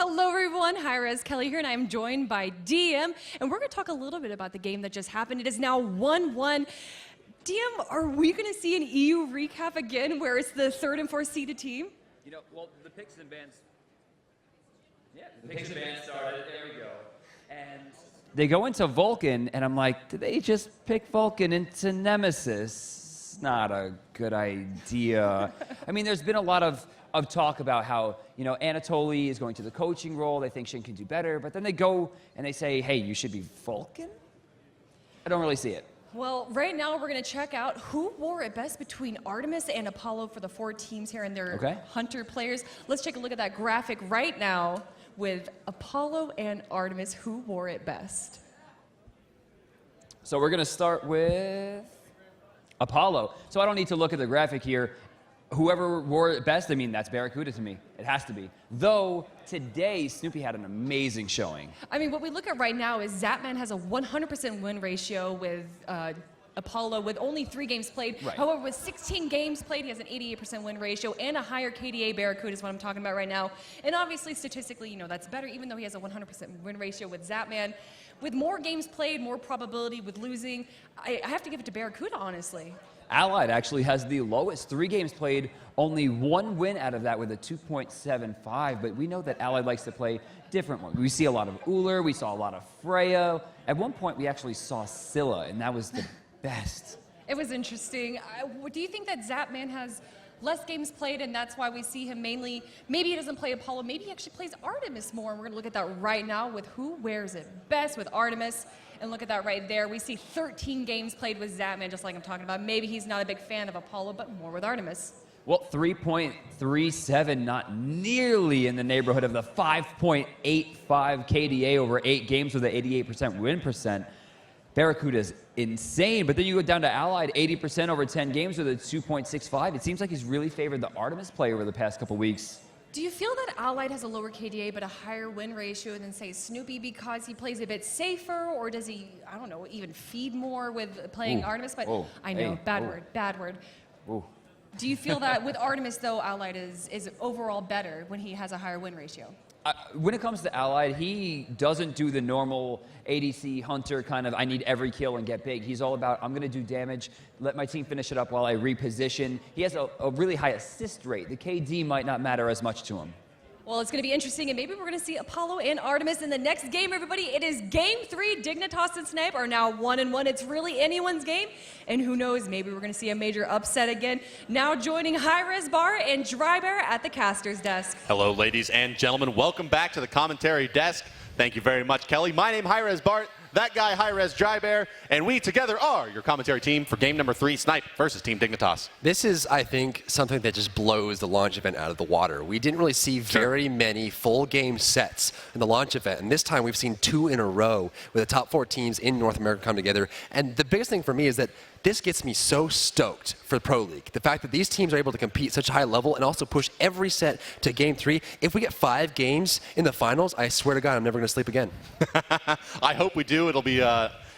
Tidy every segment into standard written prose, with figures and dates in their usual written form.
Hello everyone, hi-rez Kelly here, and I'm joined by DM, and we're going to talk a little bit about the game that just happened. It is now 1-1. DM, are we going to see an EU recap again where it's the third and fourth seeded team? You know, well, the picks and bans. Yeah, the picks and bans started. There we go. And they go into Vulcan, and I'm like, did they just pick Vulcan into Nemesis? Not a good idea. I mean, there's been a lot of talk about how, you know, Anatoly is going to the coaching role. They think Shin can do better. But then they go and they say, hey, you should be Vulcan? I don't really see it. Well, right now we're going to check out who wore it best between Artemis and Apollo for the four teams here and their Hunter players. Let's take a look at that graphic right now with Apollo and Artemis. Who wore it best? So we're going to start with Apollo. So I don't need to look at the graphic here. Whoever wore it best, I mean, that's Barracuda to me. It has to be. Though, today, Snoopy had an amazing showing. I mean, what we look at right now is Zapman has a 100% win ratio with Apollo with only 3 games played. Right. However, with 16 games played, he has an 88% win ratio and a higher KDA. Barracuda is what I'm talking about right now. And obviously, statistically, you know, that's better, even though he has a 100% win ratio with Zapman. With more games played, more probability with losing, I have to give it to Barracuda, honestly. Allied actually has the lowest 3 games played, only 1 win out of that with a 2.75, but we know that Allied likes to play different ones. We see a lot of Uller, we saw a lot of Freya. At one point, we actually saw Scylla, and that was the best. It was interesting. Do you think that Zapman has less games played, and that's why we see him mainly, maybe he doesn't play Apollo, maybe he actually plays Artemis more, and we're going to look at that right now with who wears it best with Artemis. And look at that right there. We see 13 games played with Zapman, just like I'm talking about. Maybe he's not a big fan of Apollo, but more with Artemis. Well, 3.37, not nearly in the neighborhood of the 5.85 KDA over 8 games with an 88% win percent. Barracuda's insane, but then you go down to Allied, 80% over 10 games with a 2.65. It seems like he's really favored the Artemis play over the past couple weeks. Do you feel that Allied has a lower KDA but a higher win ratio than, say, Snoopy because he plays a bit safer, or does he, I don't know, even feed more with playing Artemis? But I know, bad word. Do you feel that with Artemis, though, Allied is overall better when he has a higher win ratio? When it comes to Allied, he doesn't do the normal ADC Hunter kind of, I need every kill and get big. He's all about, I'm going to do damage, let my team finish it up while I reposition. He has a really high assist rate. The KD might not matter as much to him. Well, it's going to be interesting, and maybe we're going to see Apollo and Artemis in the next game, everybody. It is Game 3. Dignitas and Snipe are now 1-1. It's really anyone's game, and who knows, maybe we're going to see a major upset again. Now joining hi-rez Bar and Drybear at the caster's desk. Hello, ladies and gentlemen. Welcome back to the commentary desk. Thank you very much, Kelly. My name is hi-rez Bart. That guy, hi-rez Drybear, and we together are your commentary team for game number 3, Snipe versus Team Dignitas. This is, I think, something that just blows the launch event out of the water. We didn't really see very many full game sets in the launch event, and this time we've seen 2 in a row with the top 4 teams in North America come together. And the biggest thing for me is that this gets me so stoked for Pro League. The fact that these teams are able to compete at such a high level and also push every set to Game 3. If we get 5 games in the finals, I swear to God, I'm never going to sleep again. I hope we do. It'll be,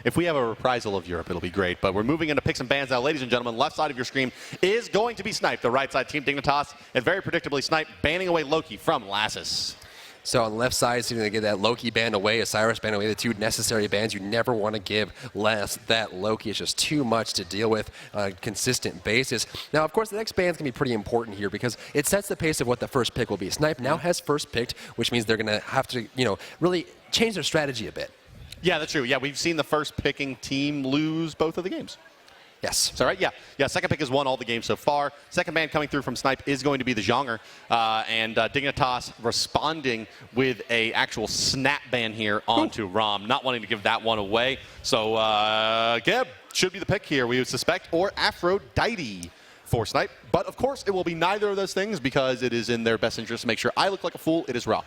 if we have a reprisal of Europe, it'll be great. But we're moving into picks and bans now. Ladies and gentlemen, left side of your screen is going to be Snipe, the right side Team Dignitas, and very predictably Snipe banning away Loki from Lassus. So on the left side, so you're going to get that Loki band away, Osiris band away, the 2 necessary bands. You never want to give less that Loki. It's just too much to deal with on a consistent basis. Now, of course, the next band's going to be pretty important here because it sets the pace of what the first pick will be. Snipe now has first picked, which means they're going to have to, you know, really change their strategy a bit. Yeah, that's true. Yeah, we've seen the first picking team lose both of the games. Yes. Is that right? Yeah. Second pick has won all the games so far. Second band coming through from Snipe is going to be the Zhonger. And Dignitas responding with a actual snap ban here onto Rom, not wanting to give that one away. So Geb should be the pick here, we would suspect, or Aphrodite for Snipe. But of course, it will be neither of those things because it is in their best interest to make sure I look like a fool. It is Ra.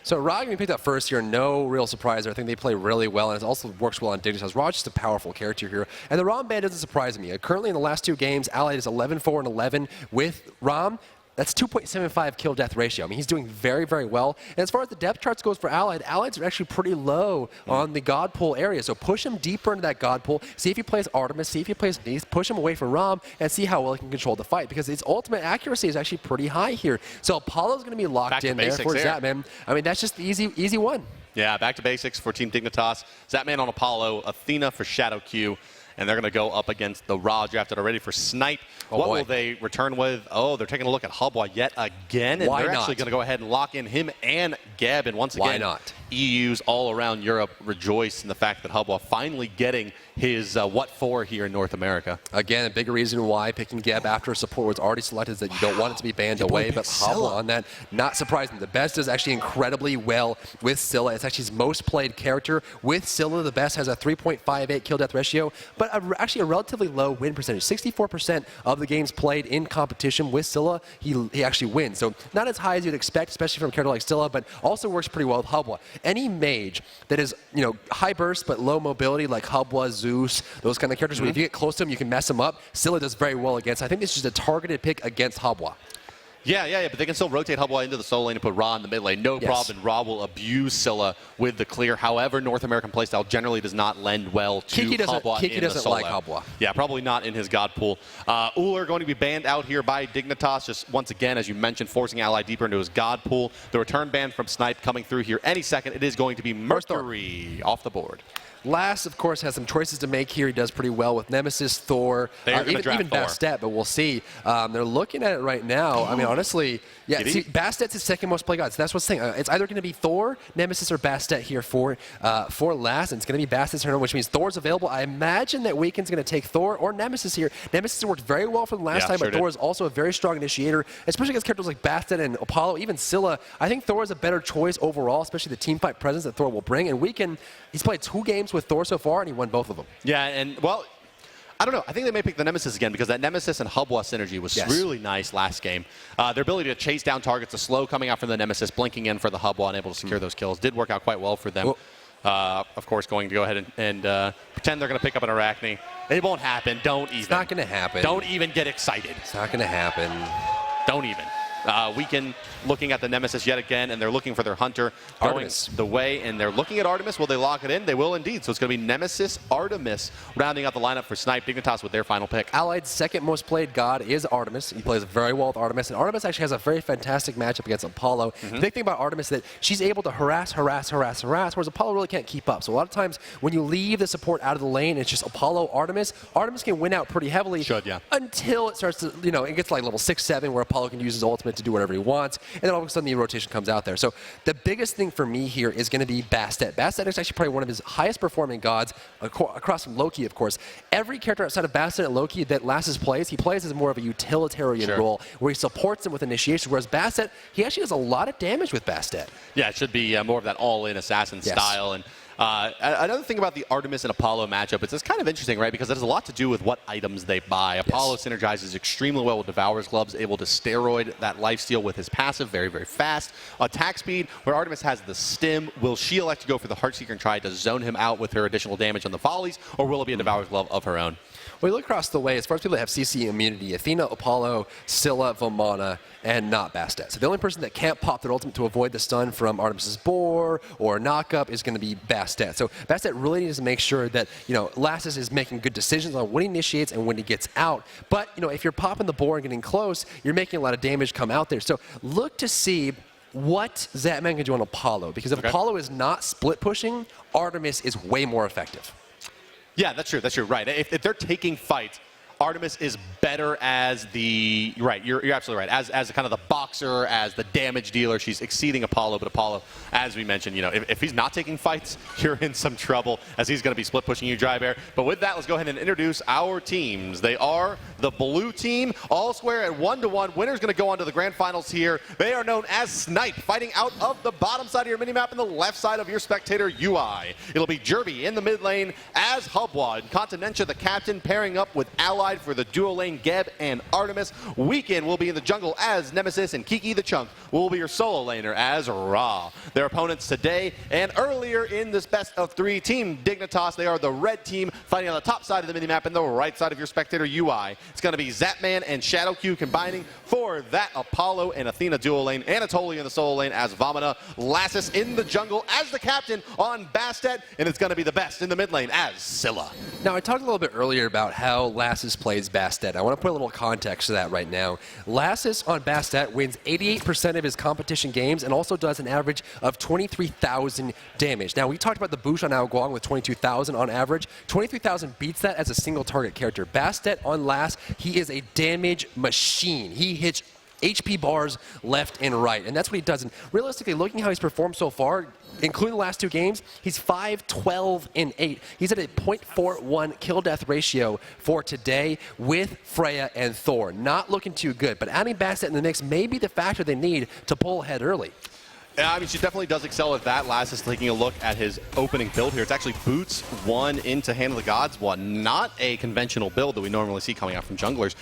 So Ra going to be picked up first here, no real surprise there. I think they play really well, and it also works well on Dignitas. Ra's just a powerful character here, and the Rom band doesn't surprise me. Currently in the last 2 games, Allied is 11-4 and 11 with Rom. That's 2.75 kill-death ratio. I mean, he's doing very, very well. And as far as the depth charts goes for Allied, Allieds are actually pretty low on the God pool area. So push him deeper into that God pool. See if he plays Artemis. See if he plays Neith. Push him away from Rom and see how well he can control the fight, because his ultimate accuracy is actually pretty high here. So Apollo's going to be locked in there for Zatman. I mean, that's just the easy one. Yeah, back to basics for Team Dignitas. Zatman on Apollo, Athena for Shadow Q, and they're going to go up against the Ra drafted already for Snipe. What will they return with? Oh, they're taking a look at Hubwa yet again, and they're actually going to go ahead and lock in him and Geb. And once again, why not? EUs all around Europe rejoice in the fact that Hubwa finally getting his what for here in North America. Again, a big reason why picking Geb after support was already selected is that you don't want it to be banned away, but Hubwa on that, not surprising. The best does actually incredibly well with Scylla. It's actually his most played character. With Scylla, the best has a 3.58 kill-death ratio, but actually a relatively low win percentage. 64% of the games played in competition with Scylla, he actually wins. So not as high as you'd expect, especially from a character like Scylla, but also works pretty well with Hubwa. Any mage that is, high burst but low mobility, like Hubwa, Zeus, those kind of characters, where if you get close to him, you can mess him up. Scylla does very well against. I think this is just a targeted pick against Hubwa. Yeah, but they can still rotate Hubwa into the solo lane and put Ra in the mid lane. No problem. Ra will abuse Scylla with the clear. However, North American playstyle generally does not lend well to Hubwa Kiki doesn't like Hubwa. Yeah, probably not in his God pool. Uller going to be banned out here by Dignitas, just once again, as you mentioned, forcing Ally deeper into his God pool. The return ban from Snipe coming through here any second. It is going to be Mercury off the board. Last, of course, has some choices to make here. He does pretty well with Nemesis, Thor, even Bastet, but we'll see. They're looking at it right now. I mean, honestly, yeah, see, Bastet's his second most played god, so that's what's saying. It's either going to be Thor, Nemesis, or Bastet here for last, and it's going to be Bastet's turn, which means Thor's available. I imagine that Weekend's going to take Thor or Nemesis here. Nemesis worked very well for the last time, but Thor is also a very strong initiator, especially against characters like Bastet and Apollo, even Scylla. I think Thor is a better choice overall, especially the teamfight presence that Thor will bring, and Weekend, he's played 2 games with Thor so far, and he won both of them. Yeah, and well, I don't know. I think they may pick the Nemesis again because that Nemesis and Hubwa synergy was really nice last game. Their ability to chase down targets, the slow coming out from the Nemesis, blinking in for the Hubwa and able to secure those kills did work out quite well for them. Of course, going to go ahead and pretend they're going to pick up an Arachne. It won't happen. Don't even. It's not going to happen. Don't even get excited. It's not going to happen. Don't even. Weekend looking at the Nemesis yet again, and they're looking for their Hunter going the way, and they're looking at Artemis. Will they lock it in? They will indeed. So it's going to be Nemesis, Artemis, rounding out the lineup for Snipe. Dignitas with their final pick. Allied's second most played god is Artemis. He plays very well with Artemis, and Artemis actually has a very fantastic matchup against Apollo. The big thing about Artemis is that she's able to harass, whereas Apollo really can't keep up. So a lot of times when you leave the support out of the lane, it's just Apollo, Artemis. Artemis can win out pretty heavily until it starts to, it gets like level 6, 7, where Apollo can use his ultimate to do whatever he wants, and then all of a sudden the rotation comes out there. So the biggest thing for me here is going to be Bastet. Bastet is actually probably one of his highest performing gods across from Loki, of course. Every character outside of Bastet and Loki that Lassus plays, he plays as more of a utilitarian role where he supports them with initiation, whereas Bastet, he actually does a lot of damage with Bastet. Yeah, it should be more of that all-in assassin style. And another thing about the Artemis and Apollo matchup, it's kind of interesting, right? Because it has a lot to do with what items they buy. Apollo synergizes extremely well with Devourer's Gloves, able to steroid that lifesteal with his passive, very, very fast. Attack speed, where Artemis has the stim. Will she elect to go for the Heartseeker and try to zone him out with her additional damage on the volleys, or will it be a Devourer's Glove of her own? Well, you look across the way, as far as people that have CC immunity, Athena, Apollo, Scylla, Vomana, and not Bastet. So the only person that can't pop their ultimate to avoid the stun from Artemis's Boar or knockup is going to be Bastet. So Bastet really needs to make sure that, Lassus is making good decisions on when he initiates and when he gets out. But, if you're popping the Boar and getting close, you're making a lot of damage come out there. So look to see what Zatman can do on Apollo, because if Apollo is not split pushing, Artemis is way more effective. Yeah, that's true. That's true. Right. If they're taking fights, Artemis is better as the You're absolutely right. As kind of the boxer, as the damage dealer, she's exceeding Apollo. But Apollo, as we mentioned, if he's not taking fights, you're in some trouble, as he's going to be split pushing you, Dry Bear. But with that, let's go ahead and introduce our teams. They are the blue team, all square at 1-1. Winner's going to go on to the grand finals here. They are known as Snipe, fighting out of the bottom side of your minimap and the left side of your spectator UI. It'll be Jerby in the mid lane as Hubwa, and Continentia the captain, pairing up with Allied for the dual lane Geb and Artemis. Weekend will be in the jungle as Nemesis, and Kiki the Chunk will be your solo laner as Ra. Their opponents today and earlier in this best of 3, Team Dignitas. They are the red team, fighting on the top side of the minimap and the right side of your spectator UI. It's going to be Zapman and ShadowQ combining for that Apollo and Athena duo lane. Anatoly in the solo lane as Vamana. Lassus in the jungle as the captain on Bastet. And it's going to be the best in the mid lane as Scylla. Now, I talked a little bit earlier about how Lassus plays Bastet. I want to put a little context to that right now. Lassus on Bastet wins 88% of his competition games and also does an average of 23,000 damage. Now, we talked about the Bush on Ao Guang with 22,000 on average. 23,000 beats that as a single target character. Bastet on Lass, he is a damage machine. He hits HP bars left and right, and that's what he does. And realistically, looking how he's performed so far, including the last 2 games, he's 5, 12, and 8. He's at a 0.41 kill-death ratio for today with Freya and Thor. Not looking too good, but adding Bastet in the mix may be the factor they need to pull ahead early. Yeah, I mean, she definitely does excel at that. Lass is taking a look at his opening build here. It's actually Boots 1 into Hand of the Gods 1. Not a conventional build that we normally see coming out from junglers.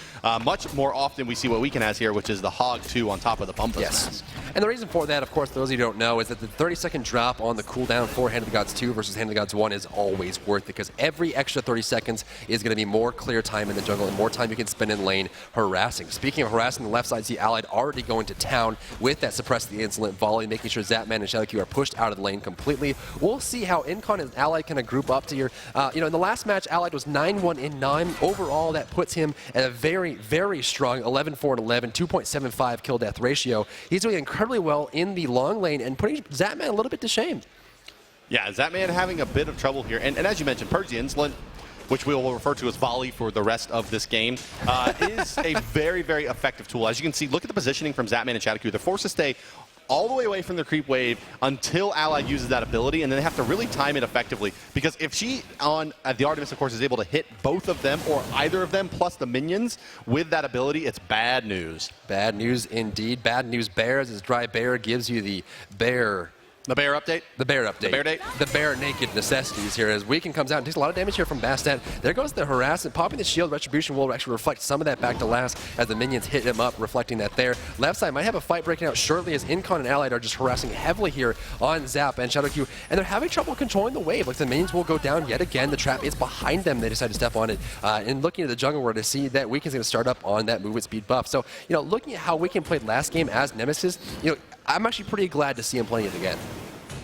Much more often we see what Weekend has here, which is the Hog 2 on top of the Bumpus mask. And the reason for that, of course, those of you who don't know, is that the 30-second drop on the cooldown for Hand of the Gods 2 versus Hand of the Gods 1 is always worth it, because every extra 30 seconds is going to be more clear time in the jungle and more time you can spend in lane harassing. Speaking of harassing, the left side, see Allied already going to town with that Suppress the Insolent volley, making sure Zapman and ShadowQ are pushed out of the lane completely. We'll see how Incon and Allied kind of group up to your, in the last match, Allied was 9-1 in 9. Overall, that puts him at a very, very strong 11-4 and 11, 2.75 kill death ratio. He's doing incredibly well in the long lane and putting Zapman a little bit to shame. Yeah, Zapman having a bit of trouble here. And as you mentioned, Purge the Insolent, which we will refer to as volley for the rest of this game, is a very, very effective tool. As you can see, look at the positioning from Zapman and ShadowQ. They're forced to stay all the way away from the creep wave until Allied uses that ability, and then they have to really time it effectively. Because if she, on the Artemis, of course, is able to hit both of them, or either of them, plus the minions, with that ability, it's bad news. Bad news indeed. Bad news bears, as Dry Bear gives you the bear. The bear update? The bear update. The bear date? The bear naked necessities here as Weekend comes out and takes a lot of damage here from Bastet. There goes the harassment. Popping the shield, Retribution will actually reflect some of that back to Lass as the minions hit him up, reflecting that there. Left side might have a fight breaking out shortly as Incon and Allied are just harassing heavily here on Zap and ShadowQ, and they're having trouble controlling the wave. Like, the minions will go down yet again. The trap is behind them. They decide to step on it. And looking at the jungle where to see that Weekend's going to start up on that movement speed buff. So, looking at how Weekend played last game as Nemesis, I'm actually pretty glad to see him playing it again.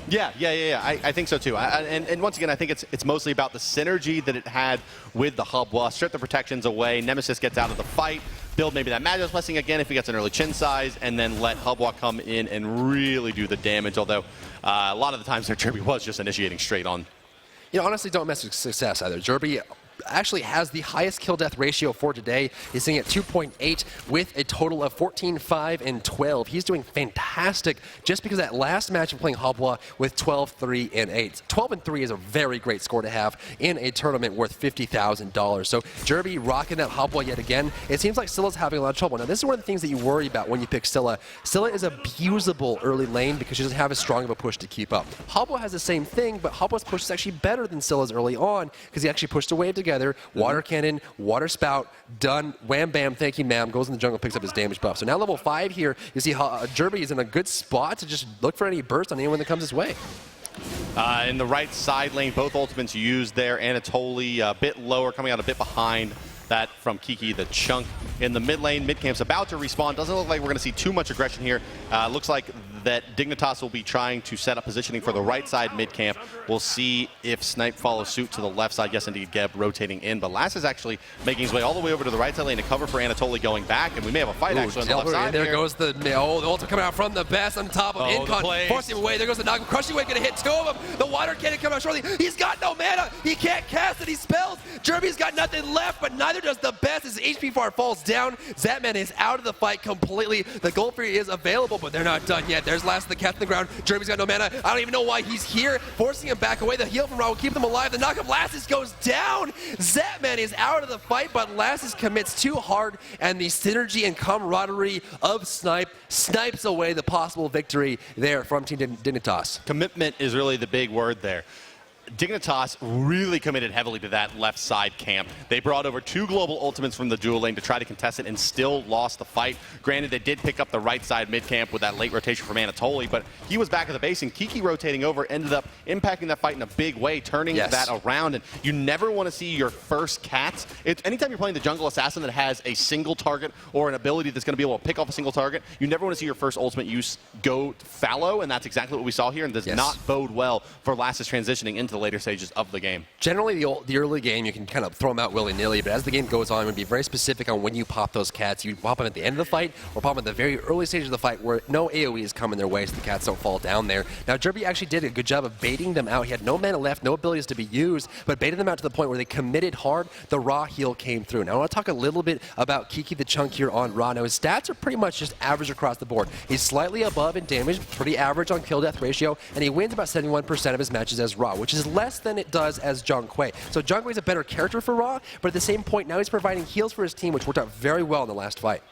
Yeah. I think so too. And once again, I think it's mostly about the synergy that it had with the Hubwa. Strip the protections away. Nemesis gets out of the fight. Build maybe that Magus Blessing again if he gets an early chin size, and then let Hubwa come in and really do the damage. Although a lot of the times their Derby was just initiating straight on. Honestly, don't mess with success either. Derby actually has the highest kill death ratio for today. He's sitting at 2.8 with a total of 14, 5, and 12. He's doing fantastic just because that last match of playing Hubwa with 12, 3, and 8. 12 and 3 is a very great score to have in a tournament worth $50,000. So Derby rocking that Hubwa yet again. It seems like Scylla's having a lot of trouble. Now, this is one of the things that you worry about when you pick Scylla. Scylla is abusable early lane because she doesn't have as strong of a push to keep up. Hubwa has the same thing, but Hubwa's push is actually better than Scylla's early on because he actually pushed a wave together. Water cannon, water spout, done, wham bam, thank you ma'am, goes in the jungle, picks up his damage buff. So now level 5 here, you see Derby is in a good spot to just look for any burst on anyone that comes his way. In the right side lane, both ultimates used there. Anatoly a bit lower, coming out a bit behind that from Kiki the Chunk. In the mid lane, mid camp's about to respawn. Doesn't look like we're going to see too much aggression here. Looks like that Dignitas will be trying to set up positioning for the right side mid camp. We'll see if Snipe follows suit to the left side. Yes, indeed, Geb rotating in. But Lass is actually making his way all the way over to the right side lane to cover for Anatoly going back. And we may have a fight actually on the left side. There here goes the ultimate coming out from the best on top of Incon. Forcing him away. There goes the knock. Crushing wave going to hit 2 of them. The water cannon coming out shortly. He's got no mana. He can't cast it. He spells. Derby's got nothing left, but neither does the best as HP bar falls down. Zapman is out of the fight completely. The Gold Fury is available, but they're not done yet. There's Lass the cat in the ground. Derby's got no mana. I don't even know why he's here. Forcing him back away. The heal from Ra will keep them alive. The knock of Lassus goes down. Zapman is out of the fight, but Lassus commits too hard, and the synergy and camaraderie of Snipe snipes away the possible victory there from Team Dignitas. Commitment is really the big word there. Dignitas really committed heavily to that left side camp. They brought over 2 global ultimates from the dual lane to try to contest it and still lost the fight. Granted, they did pick up the right side mid camp with that late rotation from Anatoly, but he was back at the base, and Kiki rotating over ended up impacting that fight in a big way, turning that around. And you never want to see your first cats. Anytime you're playing the jungle assassin that has a single target or an ability that's going to be able to pick off a single target, you never want to see your first ultimate use go fallow, and that's exactly what we saw here, and does not bode well for Lassus transitioning into the later stages of the game. Generally, the early game, you can kind of throw them out willy-nilly, but as the game goes on, you would be very specific on when you pop those cats. You pop them at the end of the fight, or pop them at the very early stages of the fight where no AoE is coming their way, so the cats don't fall down there. Now, Jerby actually did a good job of baiting them out. He had no mana left, no abilities to be used, but baited them out to the point where they committed hard. The raw heal came through. Now, I want to talk a little bit about Kiki the Chunk here on raw. Now, his stats are pretty much just average across the board. He's slightly above in damage, pretty average on kill-death ratio, and he wins about 71% of his matches as raw, which is less than it does as Zhonghui. So Zhonghui is a better character for raw, but at the same point, now he's providing heals for his team, which worked out very well in the last fight.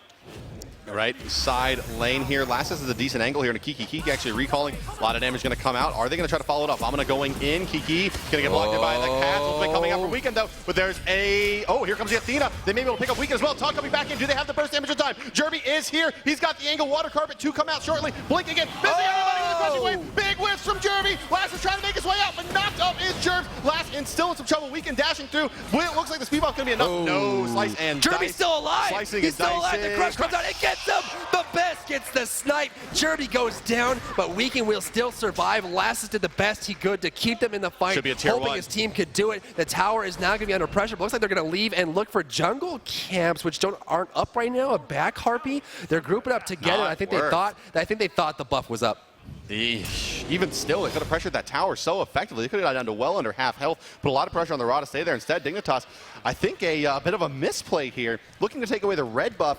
Right side lane here. Lassus is a decent angle here to Kiki. Kiki actually recalling. A lot of damage going to come out. Are they going to try to follow it up? I'm going to going in. Kiki going to get blocked in by the cats. Ultimate coming out for Weekend though. But there's a... Oh, here comes the Athena. They may be able to pick up Weekend as well. Talk coming back in. Do they have the burst damage in time? Jerby is here. He's got the angle. Water Carpet 2 come out shortly. Blink again. Missing everybody with the crushing wave. Big whiffs from Jerby. Lassus trying to make his way out, but knocked up is Jerb. Last and still in some trouble. Weekend dashing through. Well, it looks like the speed buff going to be enough. No, slice and Jerby's dice. still alive. Slicing He's and still alive. dicing. The crush comes out. It gets him. The best gets the snipe. Jerby goes down, but Weekend will still survive. Lassus did the best he could to keep them in the fight, Should be a tier hoping 1. his team could do it. The tower is now going to be under pressure. But looks like they're going to leave and look for jungle camps, which aren't up right now. A back harpy. They're grouping up together. I think they thought the buff was up. Even still, they could have pressured that tower so effectively. They could have got down to well under half health, put a lot of pressure on the Raw to stay there. Instead, Dignitas, I think a bit of a misplay here, looking to take away the red buff.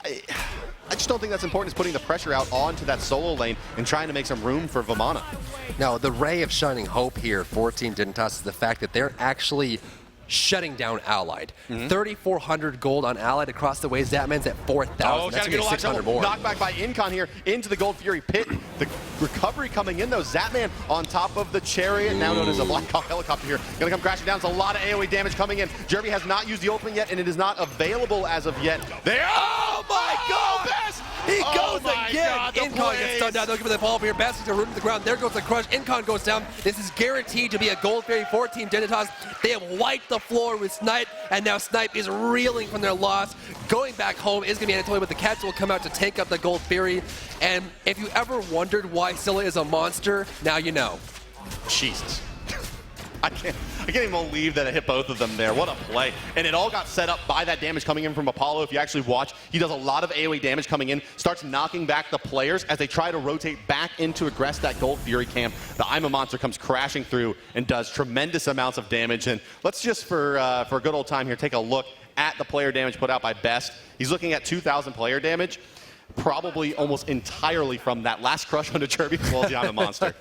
I just don't think that's important, is putting the pressure out onto that solo lane and trying to make some room for Vamana. Now, the ray of shining hope here for Team Dignitas is the fact that they're actually shutting down Allied. 3,400 gold on Allied across the way. Zatman's at 4,000. Oh, That's going to be 600 more. Knockback by Incon here into the Gold Fury pit. The recovery coming in though. Zatman on top of the chariot, now known as a Black Hawk helicopter here. Gonna come crashing down. It's a lot of AoE damage coming in. Jerby has not used the ultimate yet, and it is not available as of yet. There. Oh my God! Best! He goes my again. God, the Incon gets stunned down. They'll give him the ball here. Bastards are rooted to the ground. There goes the crush. Incon goes down. This is guaranteed to be a Gold Fairy for Team Dignitas. They have wiped the floor with Snipe, and now Snipe is reeling from their loss. Going back home is going to be Anatoly, but the Cats will come out to take up the Gold Fairy. And if you ever wondered why Scylla is a monster, now you know. Jesus. I can't even believe that it hit both of them there. What a play. And it all got set up by that damage coming in from Apollo. If you actually watch, he does a lot of AoE damage coming in, starts knocking back the players as they try to rotate back into aggress that Gold Fury camp. The I'm a Monster comes crashing through and does tremendous amounts of damage. And let's just, for a good old time here, take a look at the player damage put out by Best. He's looking at 2,000 player damage. Probably almost entirely from that last crush onto Jerby as well as the I'm a Monster.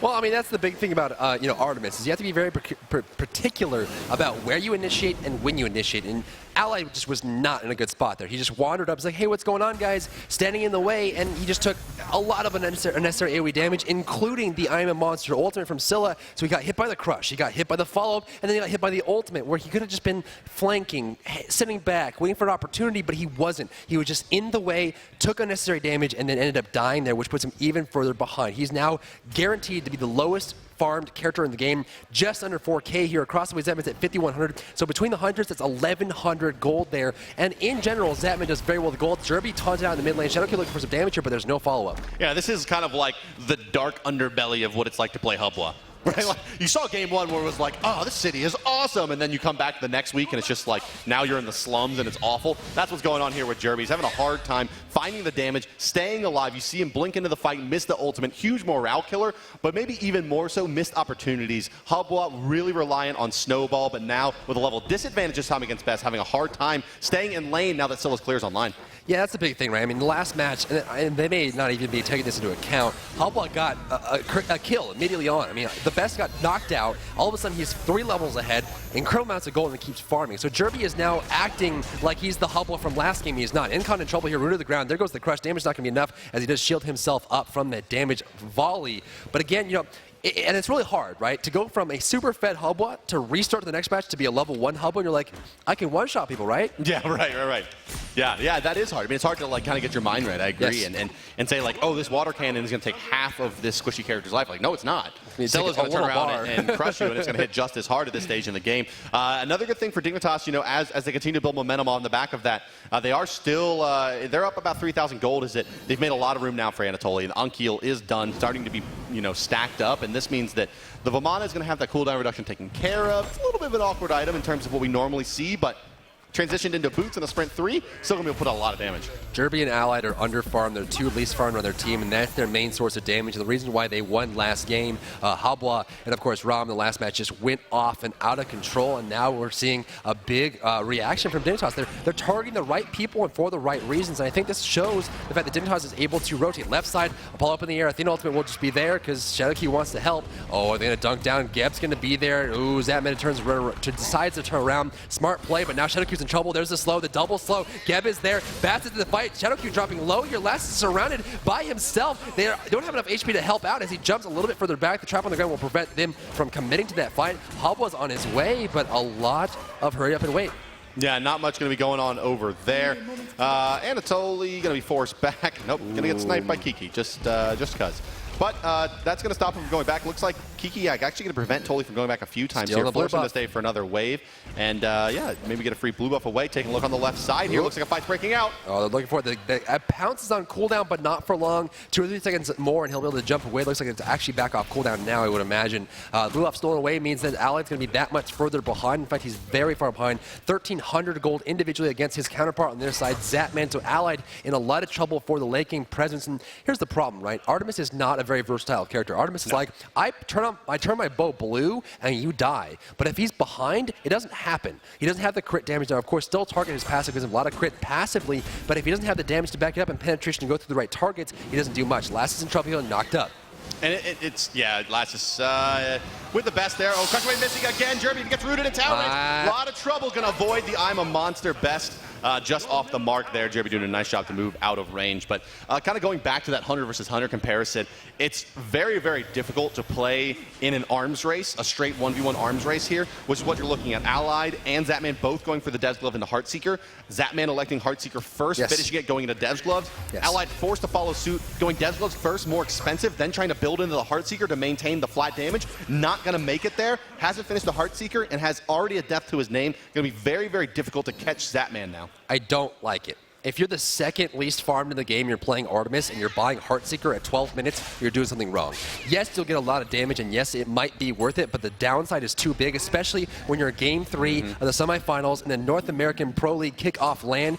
Well, I mean, that's the big thing about Artemis, is you have to be very particular about where you initiate and when you initiate. And Ally just was not in a good spot there. He just wandered up. He's like, hey, what's going on, guys? Standing in the way, and he just took a lot of unnecessary AoE damage, including the I'm a Monster ultimate from Scylla. So he got hit by the crush, he got hit by the follow-up, and then he got hit by the ultimate, where he could have just been flanking, sitting back, waiting for an opportunity, but he wasn't. He was just in the way, took unnecessary damage, and then ended up dying there, which puts him even further behind. He's now guaranteed to be the lowest farmed character in the game, just under 4K here. Across the way, Zatman's at 5,100. So between the hundreds, it's 1,100 gold there. And in general, Zatman does very well with gold. Jerby taunted out in the mid lane. Shadowkid looking for some damage here, but there's no follow-up. Yeah, this is kind of like the dark underbelly of what it's like to play Hubwa. Right? Like, you saw game one where it was like, oh, this city is awesome, and then you come back the next week and it's just like, now you're in the slums and it's awful. That's what's going on here with Jerby. He's having a hard time finding the damage, staying alive. You see him blink into the fight, miss the ultimate, huge morale killer, but maybe even more so, missed opportunities. Hubwa really reliant on Snowball, but now with a level disadvantage this time against Best, having a hard time staying in lane now that Scylla's clears online. Yeah, that's the big thing, right? I mean, the last match, and they may not even be taking this into account, Hubwa got a kill immediately on. I mean, the Best got knocked out. All of a sudden, he's 3 levels ahead, incredible amounts of gold, and he keeps farming. So Jerby is now acting like he's the Hubwa from last game. He's not. Incon in trouble here, rooted to the ground. There goes the crush. Damage not going to be enough as he does shield himself up from that damage volley. But again, And it's really hard, right? To go from a super fed Hubwa to restart the next match to be a level 1 Hubwa, and you're like, I can one-shot people, right? Yeah, right. Yeah, that is hard. I mean, it's hard to like kind of get your mind right. I agree, Yes. and say like, oh, this water cannon is going to take half of this squishy character's life. Like, no, it's not. Stella's going to turn around and crush you, and it's going to hit just as hard at this stage in the game. Another good thing for Dignitas, as they continue to build momentum on the back of that, they are still they're up about 3,000 gold. Is that they've made a lot of room now for Anatoly. The Unkiel is done, starting to be stacked up, and this means that the Vamana is going to have that cooldown reduction taken care of. It's a little bit of an awkward item in terms of what we normally see, but transitioned into boots in a sprint 3, still going to be able to put out a lot of damage. Derby and Allied are under-farmed. They're 2 least farmed on their team, and that's their main source of damage. And the reason why they won last game, Hubwa and, of course, Ram, the last match, just went off and out of control, and now we're seeing a big reaction from Dignitas. They're targeting the right people and for the right reasons, and I think this shows the fact that Dignitas is able to rotate left side, ball up in the air. I think Ultimate will just be there because Shadowkey wants to help. Oh, they're going to dunk down. Geb's going to be there. Ooh, Zatman decides to turn around. Smart play, but now Shadowkey's in trouble. There's the slow, the double slow. Geb is there. Bats into the fight. Shadowkey dropping low here. Last is surrounded by himself. They don't have enough HP to help out as he jumps a little bit further back. The trap on the ground will prevent them from committing to that fight. Hubwa's on his way, but a lot of hurry up and wait. Yeah, not much going to be going on over there. Anatoly going to be forced back. Nope, going to get sniped by Kiki, just because. But that's going to stop him from going back. Looks like Kiki actually going to prevent Toli from going back a few times here, forcing him to stay for another wave. And yeah, maybe get a free blue buff away. Taking a look on the left side here. Looks like a fight's breaking out. Oh, they're looking for it. The pounce is on cooldown, but not for long. 2 or 3 seconds more, and he'll be able to jump away. Looks like it's actually back off cooldown now, I would imagine. Blue buff stolen away means that Allied's going to be that much further behind. In fact, he's very far behind. 1,300 gold individually against his counterpart on their side, Zatman. So Allied in a lot of trouble for the late game presence. And here's the problem, right? Artemis is not a very versatile character. Artemis is like, I turn my bow blue and you die. But if he's behind, it doesn't happen. He doesn't have the crit damage. Now, of course, still target his passive because of a lot of crit passively. But if he doesn't have the damage to back it up and penetration to go through the right targets, he doesn't do much. Last is in trouble, he'll knocked up. And Last is with the best there. Oh, Crushway missing again. Jeremy gets rooted in tower. A lot of trouble. Going to avoid the I'm a Monster best just off the mark there. Jeremy doing a nice job to move out of range. But kind of going back to that Hunter versus Hunter comparison, it's very, very difficult to play in an arms race, a straight 1v1 arms race here, which is what you're looking at. Allied and Zatman both going for the Dev's Glove into Heartseeker. Zatman electing Heartseeker first, finishing it going into Dev's Gloves. Yes. Allied forced to follow suit, going Dev's Gloves first, more expensive, then trying to build into the Heartseeker to maintain the flat damage. Not going to make it there. Hasn't finished the Heartseeker and has already a death to his name. Going to be very, very difficult to catch Zatman now. I don't like it. If you're the second least farmed in the game, you're playing Artemis, and you're buying Heartseeker at 12 minutes, you're doing something wrong. Yes, you'll get a lot of damage, and yes, it might be worth it, but the downside is too big, especially when you're Game 3 of the semifinals and the North American Pro League kickoff LAN.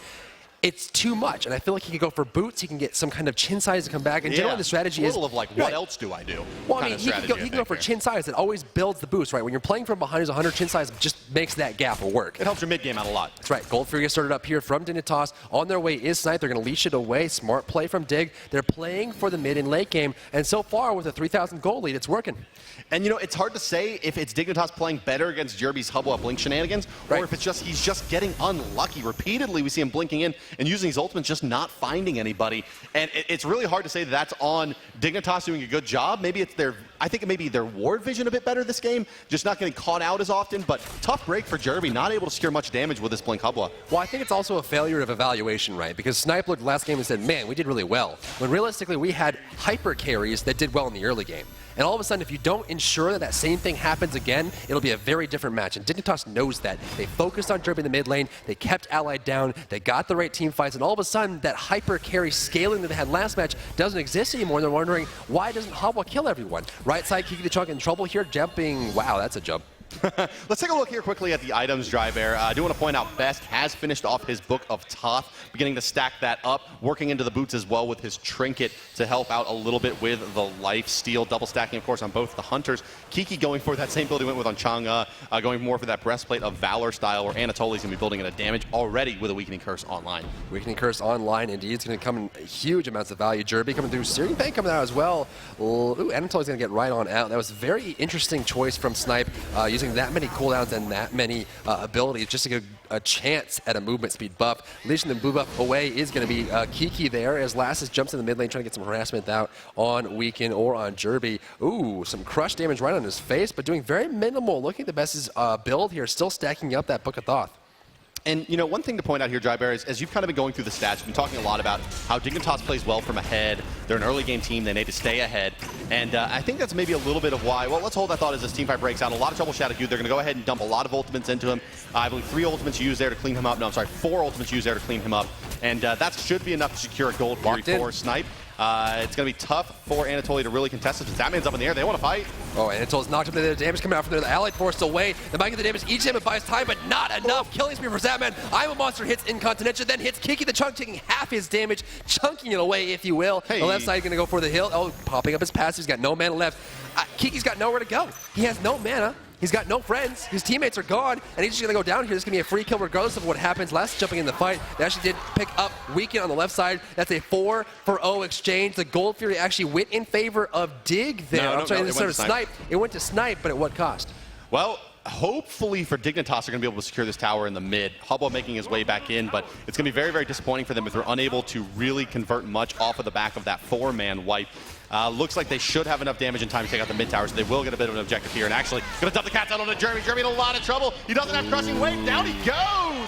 It's too much, and I feel like he can go for boots. He can get some kind of chin size to come back, and generally the strategy is... a little of like, what else do I do? Well, I mean, he can go for chin size. It always builds the boost, right? When you're playing from behind, his 100 chin size just makes that gap work. It helps your mid game out a lot. That's right. Gold Fury started up here from Dignitas. On their way is Snipe. They're going to leash it away. Smart play from Dig. They're playing for the mid and late game, and so far with a 3,000 gold lead, it's working. And it's hard to say if it's Dignitas playing better against Jerby's Hubwa Blink shenanigans, or if it's just he's just getting unlucky. Repeatedly, we see him blinking in and using his ultimates, just not finding anybody. And it's really hard to say that's on Dignitas doing a good job. Maybe it's I think it may be their ward vision a bit better this game, just not getting caught out as often. But tough break for Jerby, not able to secure much damage with this Blink Hubwa. Well, I think it's also a failure of evaluation, right? Because Snipe looked last game and said, man, we did really well. When realistically, we had hyper carries that did well in the early game. And all of a sudden, if you don't ensure that that same thing happens again, it'll be a very different match. And Dignitas knows that. They focused on Jerby in the mid lane. They kept Allied down. They got the right team fights. And all of a sudden, that hyper carry scaling that they had last match doesn't exist anymore. They're wondering, why doesn't Hubwa kill everyone? Right side, Kiki the Chunk in trouble here. Jumping. Wow, that's a jump. Let's take a look here quickly at the items drive air. I do want to point out Best has finished off his Book of Thoth, beginning to stack that up, working into the boots as well with his trinket to help out a little bit with the life steal, double stacking, of course, on both the Hunters. Kiki going for that same build he went with on Chang'e, going more for that breastplate of Valor style, where Anatoly's going to be building in a damage already with a Weakening Curse online. Weakening Curse online, indeed. It's going to come in huge amounts of value. Jerby coming through, Searing Pain coming out as well. Ooh, Anatoly's going to get right on out. That was a very interesting choice from Snipe. using that many cooldowns and that many abilities just to get a chance at a movement speed buff. Leashing the blue buff away is going to be Kiki there as Lassus jumps in the mid lane trying to get some harassment out on Weekend or on Jerby. Ooh, some crush damage right on his face, but doing very minimal. Looking at the best's build here, still stacking up that Book of Thoth. And, you know, one thing to point out here, Drybear, is as you've kind of been going through the stats, you've been talking a lot about how Dignitas plays well from ahead. They're an early game team. They need to stay ahead. And I think that's maybe a little bit of why. Well, let's hold that thought as this teamfight breaks out. A lot of trouble Shadow Dude. They're going to go ahead and dump a lot of ultimates into him. I believe 3 ultimates used there to clean him up. No, I'm sorry, 4 ultimates used there to clean him up. And that should be enough to secure a gold Fury for Snipe. It's going to be tough for Anatoly to really contest it. That man's up in the air. They want to fight. Oh, Anatoly's knocked him into the damage coming out from there. The allied forced away. They might get the damage each time it buys time, but not enough. Killing spree for Zatman. I'm a Monster hits Incontinentia, then hits Kiki the Chunk, taking half his damage, chunking it away, if you will. Hey. The left side going to go for the hill. Oh, popping up his passive. He's got no mana left. Kiki's got nowhere to go. He has no mana. He's got no friends. His teammates are gone, and he's just going to go down here. This is going to be a free kill regardless of what happens. Last jumping in the fight, they actually did pick up Weekend on the left side. That's a 4-for-0 exchange. The Gold Fury actually went in favor of Dig there. No, it went to Snipe. It went to Snipe, but at what cost? Well, hopefully for Dignitas, they're going to be able to secure this tower in the mid. Hubble making his way back in, but it's going to be very, very disappointing for them if they're unable to really convert much off of the back of that 4-man wipe. Looks like they should have enough damage in time to take out the mid tower, so they will get a bit of an objective here. And actually, going to dump the cats out on the Jerby. Jerby in a lot of trouble. He doesn't have crushing weight. Down he goes.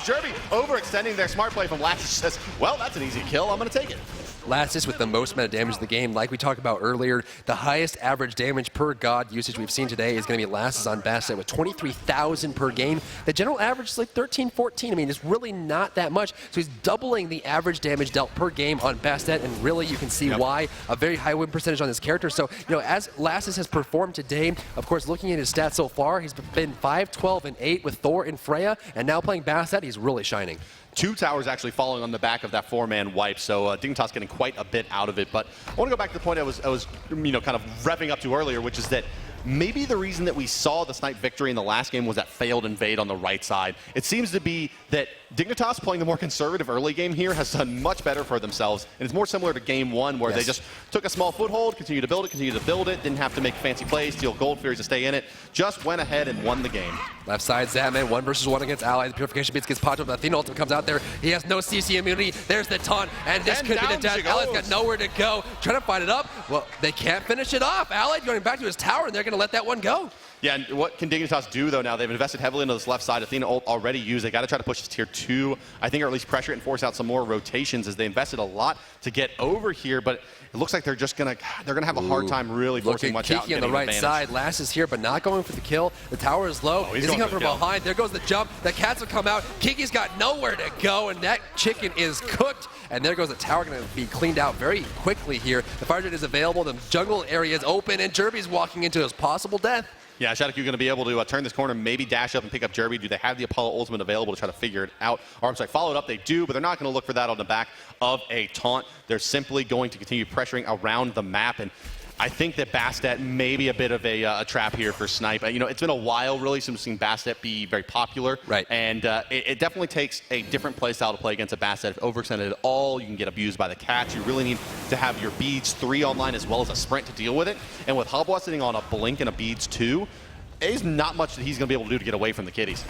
Jerby overextending their smart play from Lassus. Says, well, that's an easy kill. I'm going to take it. Lassus with the most amount of damage in the game. Like we talked about earlier, the highest average damage per god usage we've seen today is going to be Lassus on Bastet with 23,000 per game. The general average is like 13, 14. I mean, it's really not that much. So he's doubling the average damage dealt per game on Bastet, and really you can see why. A very high win percentage on this character. So, you know, as Lassus has performed today, of course, looking at his stats so far, he's been 5, 12, and 8 with Thor and Freya, and now playing Bastet, he's really shining. 2 towers actually falling on the back of that 4-man wipe, so Dignitas getting quite a bit out of it. But I want to go back to the point I was you know, kind of revving up to earlier, which is that maybe the reason that we saw the Snipe victory in the last game was that failed invade on the right side. It seems to be that Dignitas playing the more conservative early game here has done much better for themselves, and it's more similar to game 1 where they just took a small foothold, continued to build it, didn't have to make fancy plays, steal gold furies to stay in it, just went ahead and won the game. Left side, Zatman, 1 versus 1 against Ally. The Purification Beats gets popped up. The Athena ultimate comes out there. He has no CC immunity. There's the taunt, and this could be the death. Ally's got nowhere to go. Trying to fight it up. Well, they can't finish it off. Ally going back to his tower, and they're going to let that one go. Yeah, and what can Dignitas do, though, now? They've invested heavily into this left side. Athena ult already used. They got to try to push this tier 2, I think, or at least pressure it and force out some more rotations as they invested a lot to get over here, but it looks like they're just going to have a hard time really forcing much out. Kiki on the right side. Lassus here, but not going for the kill. The tower is low. Is he coming from behind? There goes the jump. The cats will come out. Kiki's got nowhere to go, and that chicken is cooked. And there goes the tower, going to be cleaned out very quickly here. The fire jet is available. The jungle area is open, and Jerby's walking into his possible death. Yeah, Shadow going to be able to turn this corner, maybe dash up and pick up Jerby. Do they have the Apollo ultimate available to try to figure it out? Or I'm sorry, follow it up, they do, but they're not going to look for that on the back of a taunt. They're simply going to continue pressuring around the map, and I think that Bastet may be a bit of a trap here for Snipe. You know, it's been a while, really, since we've seen Bastet be very popular. Right. And it definitely takes a different play style to play against a Bastet. If overextended at all, you can get abused by the catch. You really need to have your beads 3 online as well as a sprint to deal with it. And with Hubble sitting on a blink and a beads 2, there's not much that he's going to be able to do to get away from the kitties.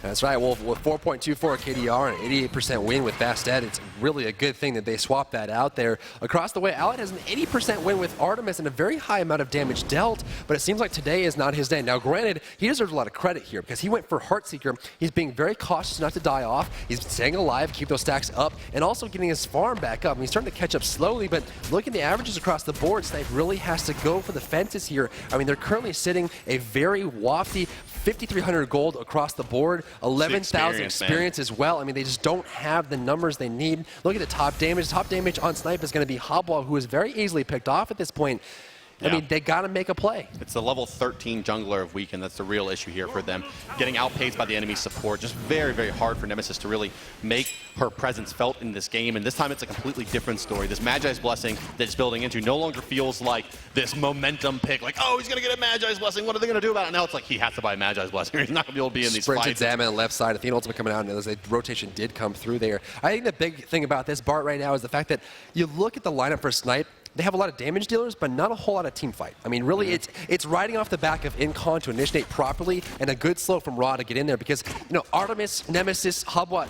That's right. Well, with 4.24 KDR and 88% win with Bastet, it's really a good thing that they swapped that out there. Across the way, Allied has an 80% win with Artemis and a very high amount of damage dealt, but it seems like today is not his day. Now, granted, he deserves a lot of credit here because he went for Heartseeker. He's being very cautious not to die off. He's staying alive, keep those stacks up, and also getting his farm back up. And he's starting to catch up slowly, but look at the averages across the board. Snipe really has to go for the fences here. I mean, they're currently sitting a very wafty 5,300 gold across the board, 11,000 experience as well. I mean, they just don't have the numbers they need. Look at the top damage. Top damage on Snipe is going to be Hobwall, who is very easily picked off at this point. I mean, they got to make a play. It's the level 13 jungler of Weekend that's the real issue here for them. Getting outpaced by the enemy support. Just very, very hard for Nemesis to really make her presence felt in this game. And this time it's a completely different story. This Magi's Blessing that it's building into no longer feels like this momentum pick. Like, oh, he's going to get a Magi's Blessing. What are they going to do about it? Now it's like he has to buy a Magi's Blessing. He's not going to be able to be in these fights. Sprinted Zam on the left side. Athena ultimate coming out, and the rotation did come through there. I think the big thing about this Bart right now is the fact that you look at the lineup for Snipe. they have a lot of damage dealers, but not a whole lot of team fight. I mean, really, it's riding off the back of Incon to initiate properly and a good slow from Raw to get in there because, you know, Artemis, Nemesis, Hubwa,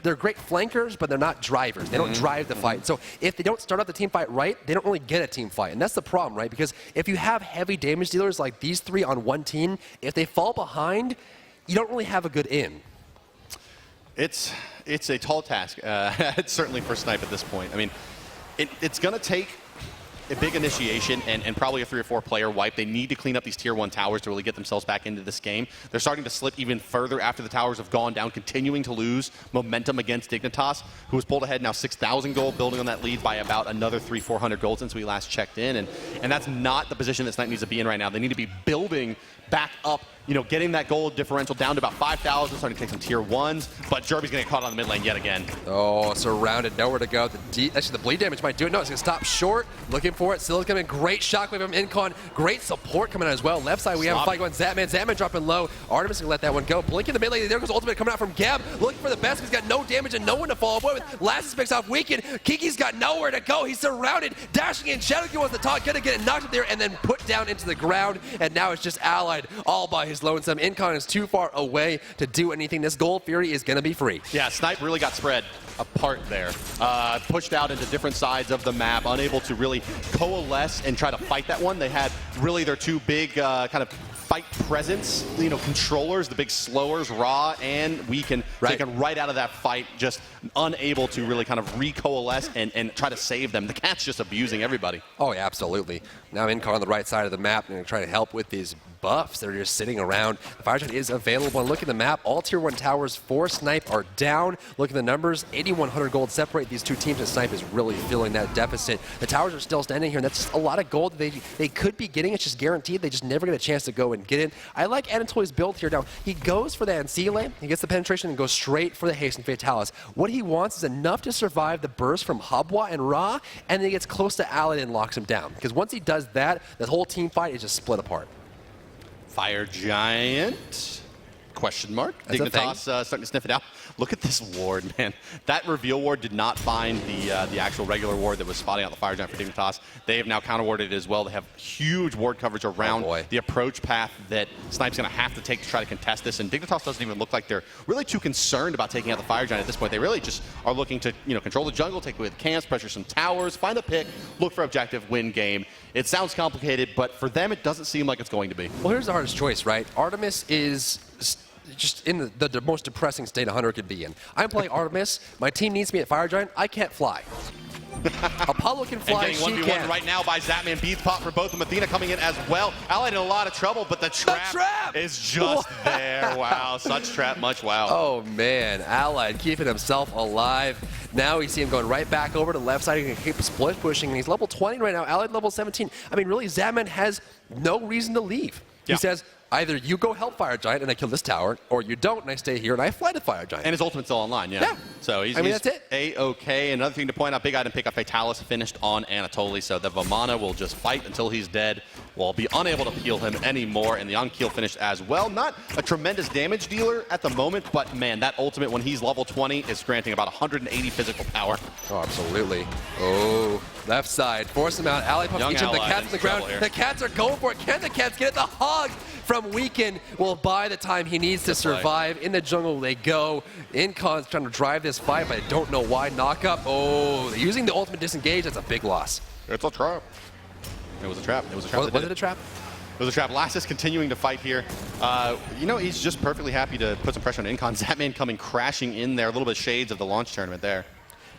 they're great flankers, but they're not drivers. They don't drive the fight. So if they don't start out the team fight right, they don't really get a team fight. And that's the problem, right? Because if you have heavy damage dealers like these three on one team, if they fall behind, you don't really have a good in. It's a tall task, certainly for Snipe at this point. I mean, it's going to take a big initiation and probably a 3 or 4 player wipe. They need to clean up these tier 1 towers to really get themselves back into this game. They're starting to slip even further after the towers have gone down, continuing to lose momentum against Dignitas, who has pulled ahead now 6,000 gold, building on that lead by about another 300-400 gold since we last checked in. And that's not the position that Snipe needs to be in right now. They need to be building back up, you know, getting that gold differential down to about 5,000, starting to take some tier 1s, but Jerby's going to get caught on the mid lane yet again. Oh, surrounded, nowhere to go. Actually, the bleed damage might do it. No, it's going to stop short, looking for it. Still coming, great shockwave from Incon. Great support coming out as well. Left side, we have a fight going. Zatman dropping low. Artemis going to let that one go. Blink in the mid lane. There goes ultimate coming out from Gab, looking for the best. He's got no damage and no one to follow up with. Lassus picks off Weekend. Kiki's got nowhere to go. He's surrounded, dashing in. Shadowkey wants the talk, going to get it knocked up there and then put down into the ground. And now it's just allied all by his lonesome. Incon is too far away to do anything. This Gold Fury is going to be free. Yeah, Snipe really got spread apart there. Pushed out into different sides of the map, unable to really coalesce and try to fight that one. They had really their two big kind of fight presence, you know, controllers, the big slowers, Raw and Weekend, taken right out of that fight, just unable to really kind of recoalesce and try to save them. The Cat's just abusing everybody. Oh, yeah, absolutely. Now Incon on the right side of the map and trying to help with these buffs that are just sitting around. The Fire Giant is available. And look at the map. All tier 1 towers for Snipe are down. Look at the numbers. 8,100 gold separate these two teams, and Snipe is really filling that deficit. The towers are still standing here, and that's just a lot of gold they could be getting. It's just guaranteed. They just never get a chance to go and get in. I like Anatoly's build here. Now, he goes for the NC lane. He gets the penetration and goes straight for the Hasten Fatalis. What he wants is enough to survive the burst from Hubwa and Ra, and then he gets close to Alad and locks him down. Because once he does that, the whole team fight is just split apart. Fire Giant, question mark. Dignitas starting to sniff it out. Look at this ward, man. That reveal ward did not find the actual regular ward that was spotting out the Fire Giant for Dignitas. They have now counter-warded it as well. They have huge ward coverage around the approach path that Snipe's going to have to take to try to contest this. And Dignitas doesn't even look like they're really too concerned about taking out the Fire Giant at this point. They really just are looking to, you know, control the jungle, take away the camps, pressure some towers, find a pick, look for objective, win game. It sounds complicated, but for them, it doesn't seem like it's going to be. Well, here's the hardest choice, right? Artemis is just in the most depressing state a hunter could be in. I'm playing Artemis. My team needs me at Fire Giant. I can't fly. Apollo can fly, and getting 1v1 right now by Zatman. Beads pop for both of them. Athena coming in as well. Allied in a lot of trouble, but the trap is just there. Wow, such trap, much wow. Oh, man. Allied keeping himself alive. Now we see him going right back over to the left side. He can keep split pushing, and he's level 20 right now. Allied level 17. I mean, really, Zatman has no reason to leave. He says, either you go help Fire Giant and I kill this tower, or you don't and I stay here and I fly to Fire Giant. And his ultimate's still online, yeah. So he's that's it. A-okay. Another thing to point out, big item pick up Fatalis finished on Anatoly, so the Vamana will just fight until he's dead. Will be unable to peel him anymore, and the on-kill finished as well. Not a tremendous damage dealer at the moment, but man, that ultimate when he's level 20 is granting about 180 physical power. Oh, absolutely. Oh, left side, force him out. Ally pumps each of the Cats on the ground. The Cats are going for it. Can the Cats get it? The hog from Weekend will buy the time he needs to survive. In the jungle they go. Incon's trying to drive this fight, but I don't know why. Knock up. Oh, using the ultimate disengage, that's a big loss. It's a trap. It was a trap. It was a trap. Was it a trap? It was a trap. Lassus continuing to fight here. You know, he's just perfectly happy to put some pressure on Incon. Zatman coming crashing in there. A little bit shades of the launch tournament there.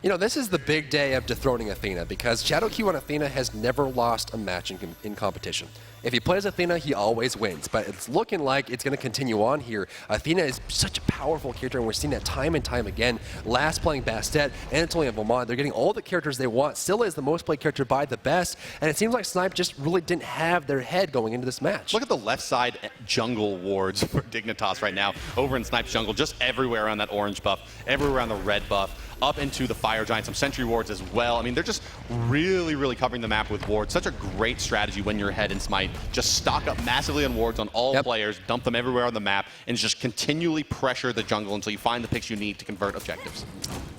You know, this is the big day of dethroning Athena because Shadowkey on Athena has never lost a match in competition. If he plays Athena, he always wins, but it's looking like it's going to continue on here. Athena is such a powerful character, and we're seeing that time and time again. Last playing Bastet, Anatoly and Vamana, they're getting all the characters they want. Scylla is the most played character by the best, and it seems like Snipe just really didn't have their head going into this match. Look at the left side jungle wards for Dignitas right now. Over in Snipe's jungle, just everywhere around that orange buff, everywhere around the red buff. Up into the Fire Giant, some Sentry wards as well. I mean, they're just really, really covering the map with wards. Such a great strategy when you're ahead in Smite. Just stock up massively on wards on all players, dump them everywhere on the map, and just continually pressure the jungle until you find the picks you need to convert objectives.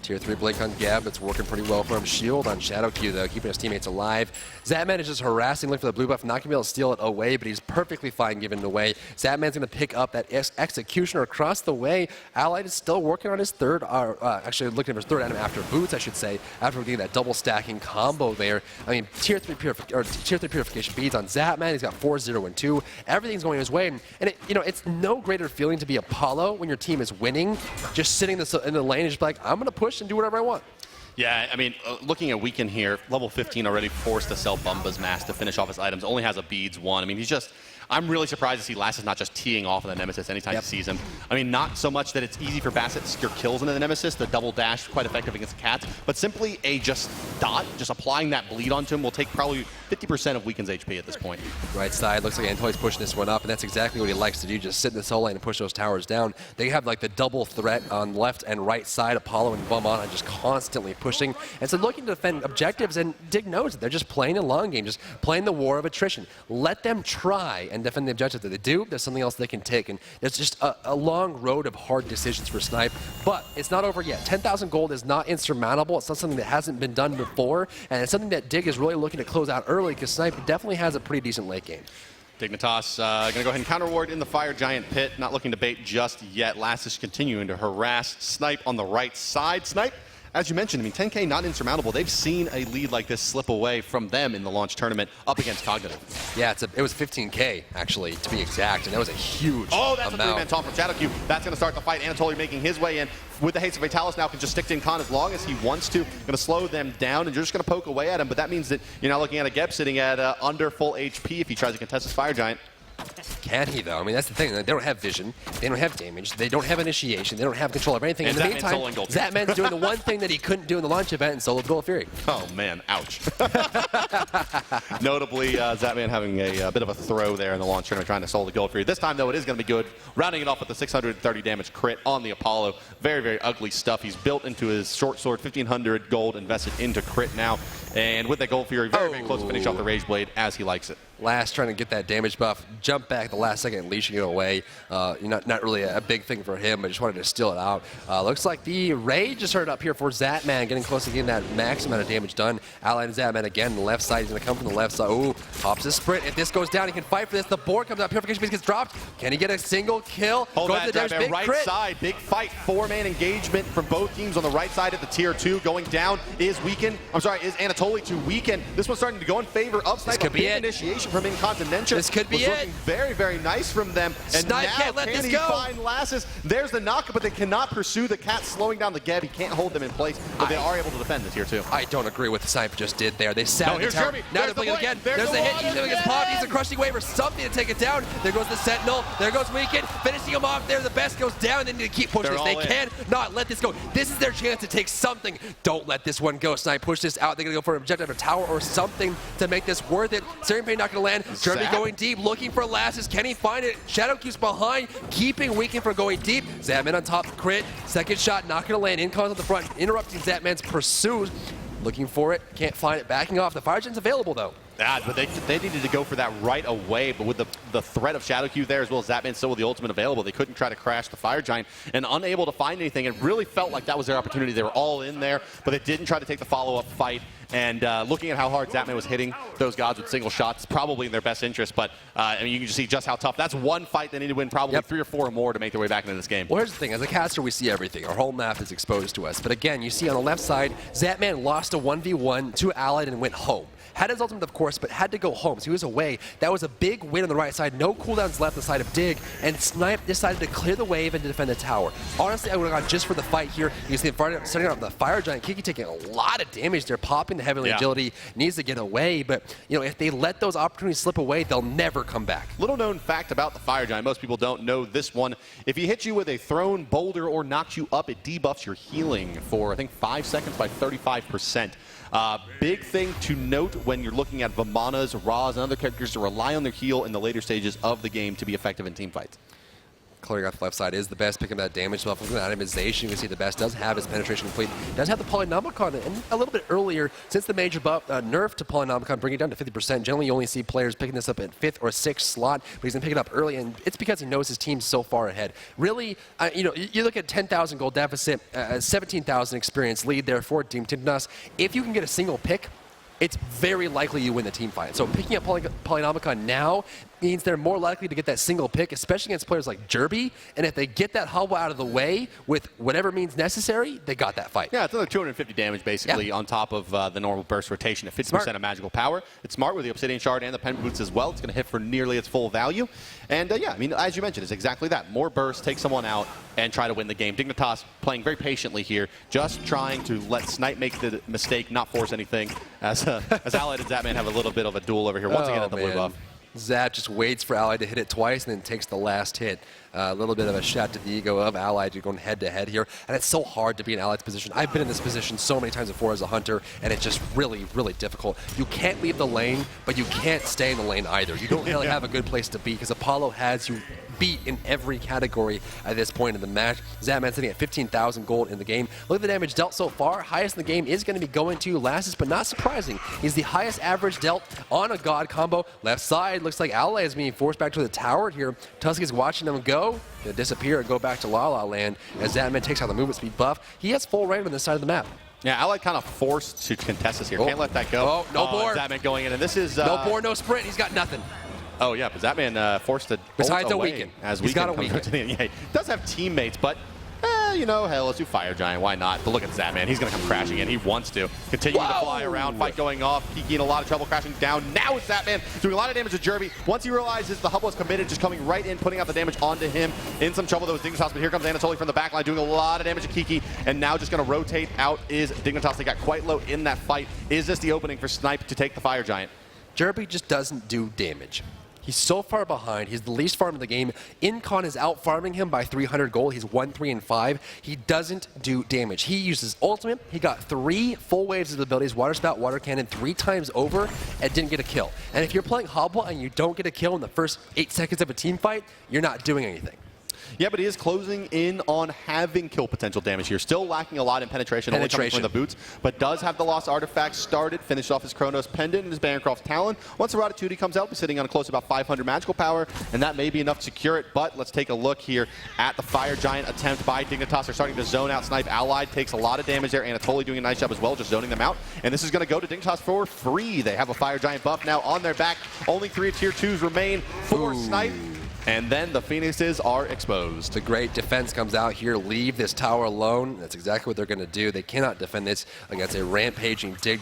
Tier 3 Blink on Gab, it's working pretty well for him. Shield on Shadowq, though, keeping his teammates alive. Zapman is just harassing, looking for the blue buff, not going to be able to steal it away, but he's perfectly fine giving it away. Zapman's going to pick up that Executioner across the way. Allied is still working on his third, actually looking at his third item after Boots, I should say, after getting that double stacking combo there. I mean, Tier 3 Purification beads on Zapman. He's got 4-0 and 2. Everything's going his way, and it's no greater feeling to be Apollo when your team is winning, just sitting in the lane and just like, I'm going to push and do whatever I want. Yeah, I mean, looking at Weekend here, level 15 already forced to sell Bumba's mask to finish off his items. Only has a beads 1. I mean, I'm really surprised to see Lassus not just teeing off on the Nemesis anytime he sees him. I mean, not so much that it's easy for Bassett to secure kills into the Nemesis, the double dash quite effective against the Cats, but simply a just applying that bleed onto him will take probably 50% of Weekend's HP at this point. Right side, looks like Antoi's pushing this one up, and that's exactly what he likes to do, just sit in the solo lane and push those towers down. They have like the double threat on left and right side, Apollo and Bumana just constantly pushing, and so looking to defend objectives, and Dig knows it. They're just playing a long game, just playing the war of attrition. Let them try and defend the objectives. That they do, there's something else they can take, and there's just a long road of hard decisions for Snipe, but it's not over yet. 10,000 gold is not insurmountable. It's not something that hasn't been done before, and it's something that Dig is really looking to close out early because Snipe definitely has a pretty decent late game. Dignitas going to go ahead and counter ward in the Fire Giant pit, not looking to bait just yet. Lassus continuing to harass Snipe on the right side. Snipe, as you mentioned, I mean, 10K not insurmountable. They've seen a lead like this slip away from them in the launch tournament up against Cognitive. Yeah, it was 15K, actually, to be exact, and that was a huge Oh, that's amount. a 3-man taunt from Shadowq. That's going to start the fight. Anatoly making his way in with the haste of Fatalis now, can just stick to Incon as long as he wants to. Going to slow them down, and you're just going to poke away at him, but that means that you're now looking at a Geb sitting at under full HP if he tries to contest his Fire Giant. Can he, though? I mean, that's the thing. They don't have vision. They don't have damage. They don't have initiation. They don't have control of anything. And in the meantime, Zapman's doing the one thing that he couldn't do in the launch event and soloed Goal of Fury. Oh, man. Ouch. Notably, Zapman having a bit of a throw there in the launch tournament, trying to solo the Goal of Fury. This time, though, it is going to be good. Rounding it off with the 630 damage crit on the Apollo. Very, very ugly stuff. He's built into his short sword, 1,500 gold invested into crit now. And with that Goal of Fury, very, very close to finish off the Rage Blade as he likes it. Last trying to get that damage buff, jump back the last second, leashing it away. Not really a big thing for him, but just wanted to steal it out. Looks like the Rage just started up here for Zapman, getting close to getting that max amount of damage done. Allied and Zapman again, the left side. He's going to come from the left side. Ooh, pops his sprint. If this goes down, he can fight for this. The board comes out. Purification Beast gets dropped. Can he get a single kill? Hold Goes that, to the damage. Big right crit. side. Big fight. 4-man engagement from both teams on the right side at the tier 2. Going down is Anatoly to Weekend. This one's starting to go in favor of Snipe. This could be it. Initiation from Incontinentia. This could be was looking very, very nice from them. And Snipe now can't let can this he go. find Lassus? There's the knock, but they cannot pursue the Cat, slowing down the Geb. He can't hold them in place, but they are able to defend the tier 2. I don't agree with what Snipe just did there. They sat in the here's tower. Jeremy. Now There's they're playing the again. blade. There's There's the the hit. wall. Usually gets popped. Needs a crushing wave or something to take it down. There goes the Sentinel. There goes Weekend. Finishing him off there. The best goes down. They need to keep pushing They're this. They all in. cannot let this go. This is their chance to take something. Don't let this one go. Snipe push this out. They're going to go for an objective, a tower or something to make this worth it. Searing Pain not going to land. Jeremy going deep, looking for Lassus. Can he find it? Shadowq's behind, keeping Weekend from going deep. Zapman on top, crit. Second shot, not going to land. Incons on the front, interrupting Zapman's pursuit. Looking for it, can't find it, backing off. The Fire Gen's available, though. But they needed to go for that right away, but with the threat of Shadowq there, as well as Zapman still with the ultimate available, they couldn't try to crash the Fire Giant, and unable to find anything. It really felt like that was their opportunity. They were all in there, but they didn't try to take the follow-up fight. And looking at how hard Zapman was hitting those gods with single shots, probably in their best interest. But I mean, you can just see just how tough. That's one fight they need to win, probably 3 or 4 or more to make their way back into this game. Well, here's the thing. As a caster, we see everything. Our whole map is exposed to us. But again, you see on the left side, Zapman lost a 1v1 to Allied and went home. Had his ultimate, of course, but had to go home, so he was away. That was a big win on the right side. No cooldowns left on the side of Dig, and Snipe decided to clear the wave and to defend the tower. Honestly, I would have gone just for the fight here. You can see starting out the Fire Giant, Kiki taking a lot of damage there, popping the Heavenly Agility, needs to get away, but if they let those opportunities slip away, they'll never come back. Little known fact about the Fire Giant, most people don't know this one. If he hits you with a thrown boulder or knocks you up, it debuffs your healing for, I think, 5 seconds by 35%. Big thing to note when you're looking at Vamana's, Ra's, and other characters to rely on their heal in the later stages of the game to be effective in team fights. clearing out the left side is the best, picking that damage buff. Looking at itemization, you can see the best does have his penetration complete. Does have the Polynomicon, and a little bit earlier, since the major buff, nerf to Polynomicon, bring it down to 50%. Generally, you only see players picking this up at 5th or 6th slot, but he's going to pick it up early, and it's because he knows his team's so far ahead. Really, you look at 10,000 gold deficit, 17,000 experience lead there for Dignitas. If you can get a single pick, it's very likely you win the team fight. So picking up Polynomicon now means they're more likely to get that single pick, especially against players like Jerby. And if they get that hobble out of the way with whatever means necessary, they got that fight. Yeah, it's another 250 damage basically on top of the normal burst rotation at 50% of magical power. It's smart with the Obsidian Shard and the Pen Boots as well. It's going to hit for nearly its full value. And yeah, I mean, as you mentioned, it's exactly that. More burst, take someone out, and try to win the game. Dignitas playing very patiently here, just trying to let Snipe make the mistake, not force anything, as Allied and Zatman have a little bit of a duel over here once again at the blue buff. Zap just waits for Allied to hit it twice and then takes the last hit. A little bit of a shot to the ego of Allied. You're going head-to-head here. And it's so hard to be in Allied's position. I've been in this position so many times before as a hunter, and it's just really, really difficult. You can't leave the lane, but you can't stay in the lane either. You don't really have a good place to be because Apollo has you beat in every category at this point in the match. Zapman sitting at 15,000 gold in the game. Look at the damage dealt so far. Highest in the game is going to be going to Lassus, but not surprising. He's the highest average dealt on a God combo. Left side looks like Ally is being forced back to the tower here. Tusk is watching them go. Gonna disappear and go back to La La Land as Zapman takes out the movement speed buff. He has full range on this side of the map. Yeah, Allied kind of forced to contest this here. Can't let that go. Oh, no board. Zatman going in, and this is... no board, no sprint. He's got nothing. Oh, yeah, but Zatman forced to besides a away weaken. As he's got a weaken. Yeah, he does have teammates, but, hell, let's do Fire Giant. Why not? But look at Zatman. He's going to come crashing in. He wants to. Continuing to fly around, fight going off. Kiki in a lot of trouble, crashing down. Now it's Zatman doing a lot of damage to Jerby. Once he realizes the hub was committed, just coming right in, putting out the damage onto him. In some trouble, though, with Dignitas, but here comes Anatoly from the back line, doing a lot of damage to Kiki, and now just going to rotate out is Dignitas. They got quite low in that fight. Is this the opening for Snipe to take the Fire Giant? Jerby just doesn't do damage. He's so far behind. He's the least farm in the game. Incon is out farming him by 300 gold. He's 1, 3, and 5. He doesn't do damage. He uses ultimate. He got 3 full waves of abilities, Water Spout, Water Cannon, 3 times over, and didn't get a kill. And if you're playing Hobble and you don't get a kill in the first 8 seconds of a team fight, you're not doing anything. Yeah, but he is closing in on having kill potential damage here. Still lacking a lot in penetration. Only coming from the boots, but does have the Lost Artifact started, finished off his Chronos Pendant and his Bancroft's Talon. Once the Ratatouille comes out, he's sitting on close to about 500 magical power, and that may be enough to secure it, but let's take a look here at the Fire Giant attempt by Dignitas. They're starting to zone out Snipe. Allied takes a lot of damage there. Anatoly doing a nice job as well, just zoning them out, and this is going to go to Dignitas for free. They have a Fire Giant buff now on their back. Only 3 tier 2s remain for Snipe. And then the Phoenixes are exposed. The great defense comes out here. Leave this tower alone. That's exactly what they're going to do. They cannot defend this against a rampaging Dig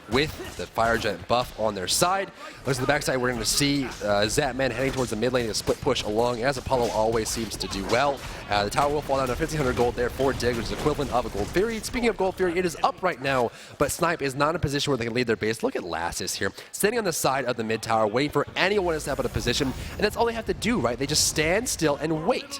with the Fire Giant buff on their side. Looks at the backside, we're going to see Zatman heading towards the mid lane to split push along, as Apollo always seems to do well. The tower will fall down to 1,500 gold there for Dig, which is equivalent of a Gold Fury. Speaking of Gold Fury, it is up right now, but Snipe is not in a position where they can lead their base. Look at Lassus here, sitting on the side of the mid tower, waiting for anyone to step out of position, and that's all they have to do, right? They just stand still and wait.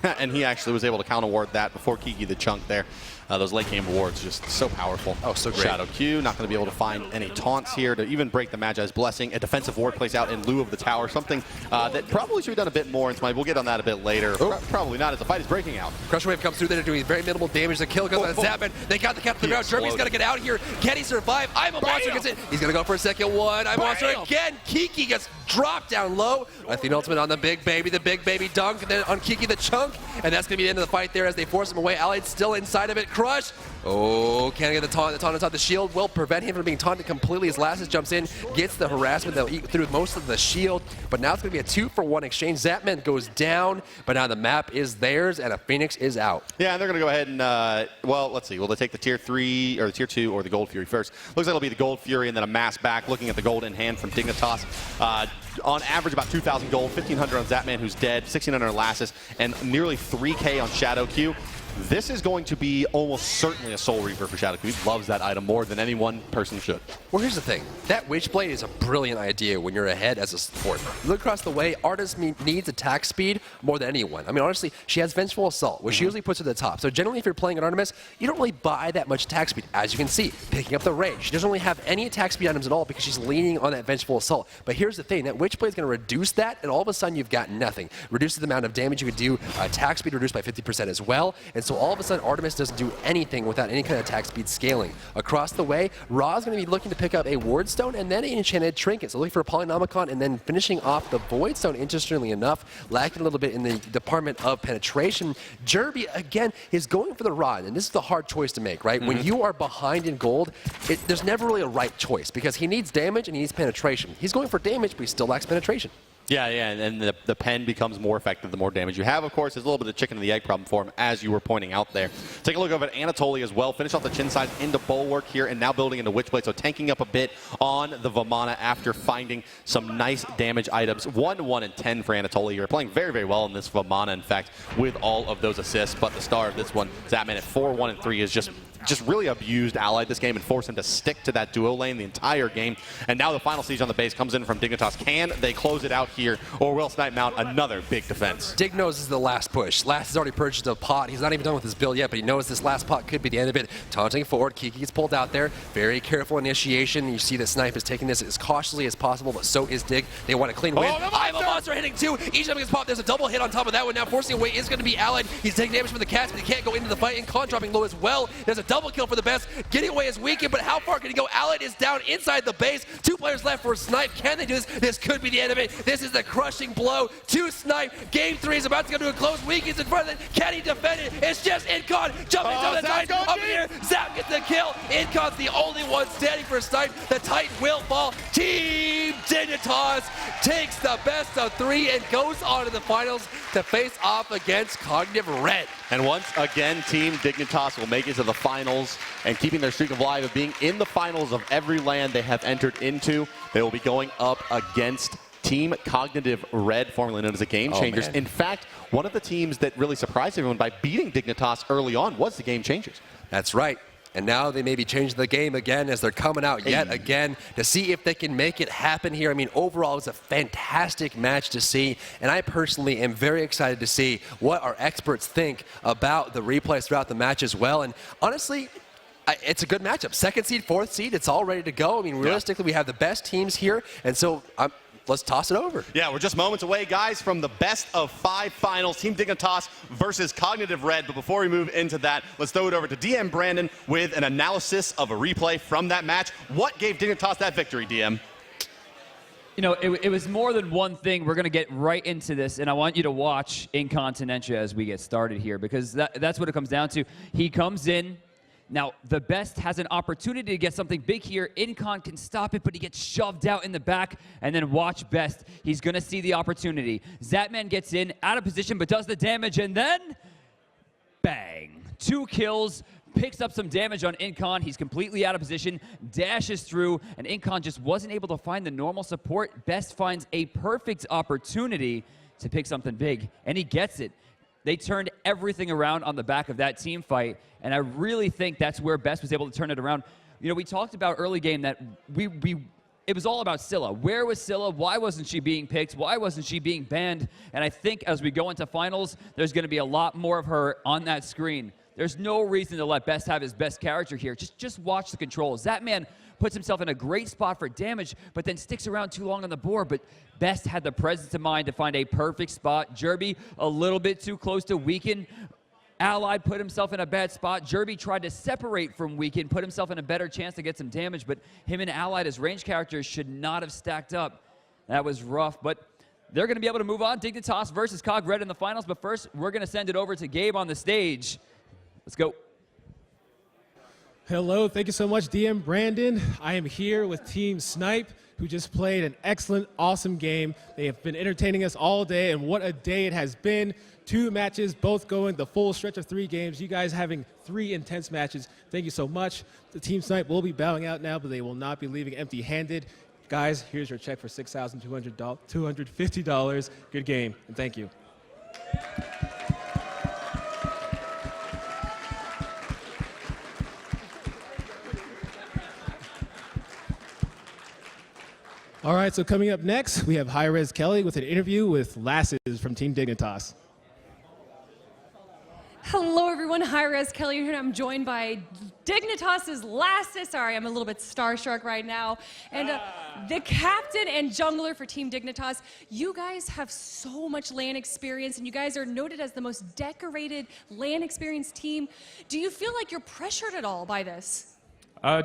And he actually was able to counter ward that before Kiki the chunk there. Those late game wards just so powerful. Oh, so great. Shadow Q, not going to be able to find any taunts here to even break the Magi's Blessing. A defensive ward plays out in lieu of the tower, something that probably should be done a bit more in Smite. We'll get on that a bit later. Probably not, as the fight is breaking out. Crush Wave comes through there, doing very minimal damage. The kill goes on Zapman. They got the cap to the ground. Jerby's got to get out here. Can he survive? I'm a monster gets it. He's going to go for a second one. I'm a monster again. Kiki gets dropped down low. Athena ultimate on the big baby dunk, and then on Kiki the chunk. And that's going to be the end of the fight there as they force him away. Allied still inside of it. Crush. Oh, can't get the taunt. The taunt on top. The shield will prevent him from being taunted completely as Lassus jumps in, gets the harassment. They'll eat through most of the shield, but now it's going to be a 2-for-1 exchange. Zatman goes down, but now the map is theirs, and a Phoenix is out. Yeah, and they're going to go ahead and, well, let's see. Will they take the tier 3 or the tier 2 or the Gold Fury first? Looks like it'll be the Gold Fury and then a mass back, looking at the gold in hand from Dignitas. On average, about 2,000 gold, 1,500 on Zatman, who's dead, 1,600 on Lassus, and nearly 3K on Shadow Q. this is going to be almost certainly a Soul Reaper for Shadow. He loves that item more than any one person should. Well, here's the thing. That Witchblade is a brilliant idea when you're ahead as a support. You look across the way, Artis needs attack speed more than anyone. I mean, honestly, she has Vengeful Assault, which usually puts her at the top. So generally, if you're playing an Artemis, you don't really buy that much attack speed. As you can see, picking up the range. She doesn't really have any attack speed items at all because she's leaning on that Vengeful Assault. But here's the thing. That Witchblade is going to reduce that, and all of a sudden, you've got nothing. Reduces the amount of damage you could do. Attack speed reduced by 50% as well. And so all of a sudden, Artemis doesn't do anything without any kind of attack speed scaling. Across the way, Ra's going to be looking to pick up a Ward Stone and then an Enchanted Trinket. So looking for a Polynomicon and then finishing off the Void Stone, interestingly enough, lacking a little bit in the department of penetration. Jerby, again, is going for the Rod, and this is the hard choice to make, right? When you are behind in gold, there's never really a right choice because he needs damage and he needs penetration. He's going for damage, but he still lacks penetration. Yeah, and the pen becomes more effective the more damage you have. Of course, there's a little bit of chicken and the egg problem for him, as you were pointing out there. Take a look over at Anatoly as well. Finish off the chin side into Bulwark here, and now building into Witchblade, so tanking up a bit on the Vamana after finding some nice damage items. 1-1 and 10 for Anatoly here. Playing very, very well in this Vamana, in fact, with all of those assists. But the star of this one, Zapman at 4-1 and 3, is just really abused Allied this game and forced him to stick to that duo lane the entire game. And now the final siege on the base comes in from Dignitas. Can they close it out here, or will Snipe mount another big defense? Dig knows this is the last push. Last has already purchased a pot. He's not even done with his build yet, but he knows this last pot could be the end of it. Taunting forward, Kiki gets pulled out there. Very careful initiation. You see that Snipe is taking this as cautiously as possible, but so is Dig. They want a clean win. I have a monster hitting too. Each time he gets popped, there's a double hit on top of that one. Now forcing away is going to be Allied. He's taking damage from the cast, but he can't go into the fight. And Con dropping low as well. There's a double kill for the best. Getting away is weakened, but how far can he go? Allied is down inside the base. 2 players left for Snipe. Can they do this? This could be the end of it. This is the crushing blow to Snipe. Game 3 is about to come to a close. Weakens in front of it. Can he defend it? It's just Incon jumping to the Titan up here. Zap gets the kill. Incon's the only one standing for Snipe. The Titan will fall. Team Dignitas takes the best of 3 and goes on to the finals to face off against Cognitive Red. And once again, Team Dignitas will make it to the finals, and keeping their streak of live of being in the finals of every LAN they have entered into. They will be going up against Team Cognitive Red, formerly known as the Game Changers. In fact, one of the teams that really surprised everyone by beating Dignitas early on was the Game Changers. That's right. And now they may be changing the game again as they're coming out yet again to see if they can make it happen here. I mean, overall, it was a fantastic match to see. And I personally am very excited to see what our experts think about the replays throughout the match as well. And honestly, it's a good matchup. 2nd seed, 4th seed, it's all ready to go. I mean, realistically, we have the best teams here. And so let's toss it over. Yeah, we're just moments away, guys, from the best of 5 finals. Team Dignitas versus Cognitive Red. But before we move into that, let's throw it over to DM Brandon with an analysis of a replay from that match. What gave Dignitas that victory, DM? You know, it was more than one thing. We're going to get right into this, and I want you to watch Incontinentia as we get started here, because that's what it comes down to. He comes in. Now, the best has an opportunity to get something big here. Incon can stop it, but he gets shoved out in the back. And then watch Best. He's going to see the opportunity. Zatman gets in, out of position, but does the damage. And then, bang. 2 kills. Picks up some damage on Incon. He's completely out of position. Dashes through. And Incon just wasn't able to find the normal support. Best finds a perfect opportunity to pick something big. And he gets it. They turned everything around on the back of that team fight, and I really think that's where Best was able to turn it around. You know, we talked about early game that it was all about Scylla. Where was Scylla? Why wasn't she being picked? Why wasn't she being banned? And I think as we go into finals, there's going to be a lot more of her on that screen. There's no reason to let Best have his best character here. Just watch the controls. That man puts himself in a great spot for damage, but then sticks around too long on the board. But Best had the presence of mind to find a perfect spot. Jerby a little bit too close to Weaken. Allied put himself in a bad spot. Jerby tried to separate from Weaken, put himself in a better chance to get some damage, but him and Allied as range characters should not have stacked up. That was rough, but they're going to be able to move on. Dignitas versus Cog Red in the finals, but first we're going to send it over to Gabe on the stage. Let's go. Hello, thank you so much, DM Brandon. I am here with Team Snipe, who just played an excellent, awesome game. They have been entertaining us all day, and what a day it has been. 2 matches, both going the full stretch of 3 games. You guys having 3 intense matches. Thank you so much. The Team Snipe will be bowing out now, but they will not be leaving empty-handed. Guys, here's your check for $6,250. Good game, and thank you. All right, so coming up next, we have hi-rez Kelly with an interview with Lasses from Team Dignitas. Hello, everyone. hi-rez Kelly here, and I'm joined by Dignitas' Lasses. Sorry, I'm a little bit starstruck right now. And the captain and jungler for Team Dignitas. You guys have so much LAN experience, and you guys are noted as the most decorated LAN experienced team. Do you feel like you're pressured at all by this?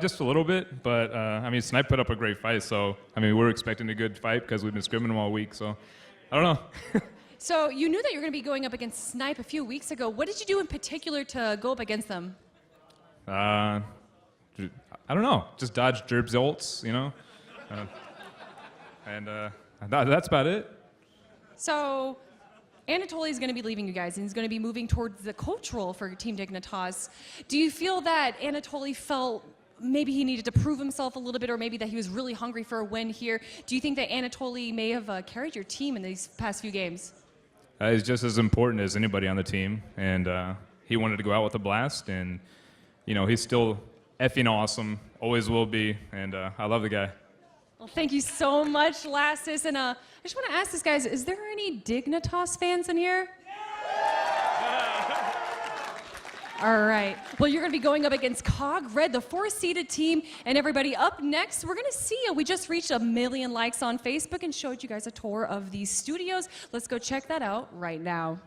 Just a little bit, but I mean, Snipe put up a great fight, so I mean, we're expecting a good fight because we've been scrimming them all week. So I don't know. So you knew that you were going to be going up against Snipe a few weeks ago. What did you do in particular to go up against them? I don't know. Just dodge Jerb's ults, you know, and that's about it. So Anatoly is going to be leaving you guys, and he's going to be moving towards the coach role for Team Dignitas. Do you feel that Anatoly felt maybe he needed to prove himself a little bit, or maybe that he was really hungry for a win here? Do you think that Anatoly may have carried your team in these past few games? He's just as important as anybody on the team, and he wanted to go out with a blast, and you know, he's still effing awesome, always will be, and I love the guy. Well, thank you so much, Lasses. And I just want to ask this, guys, is there any Dignitas fans in here? All right. Well, you're going to be going up against Cog Red, the 4-seeded team. And everybody, up next, we're going to see, we just reached 1 million likes on Facebook and showed you guys a tour of these studios. Let's go check that out right now.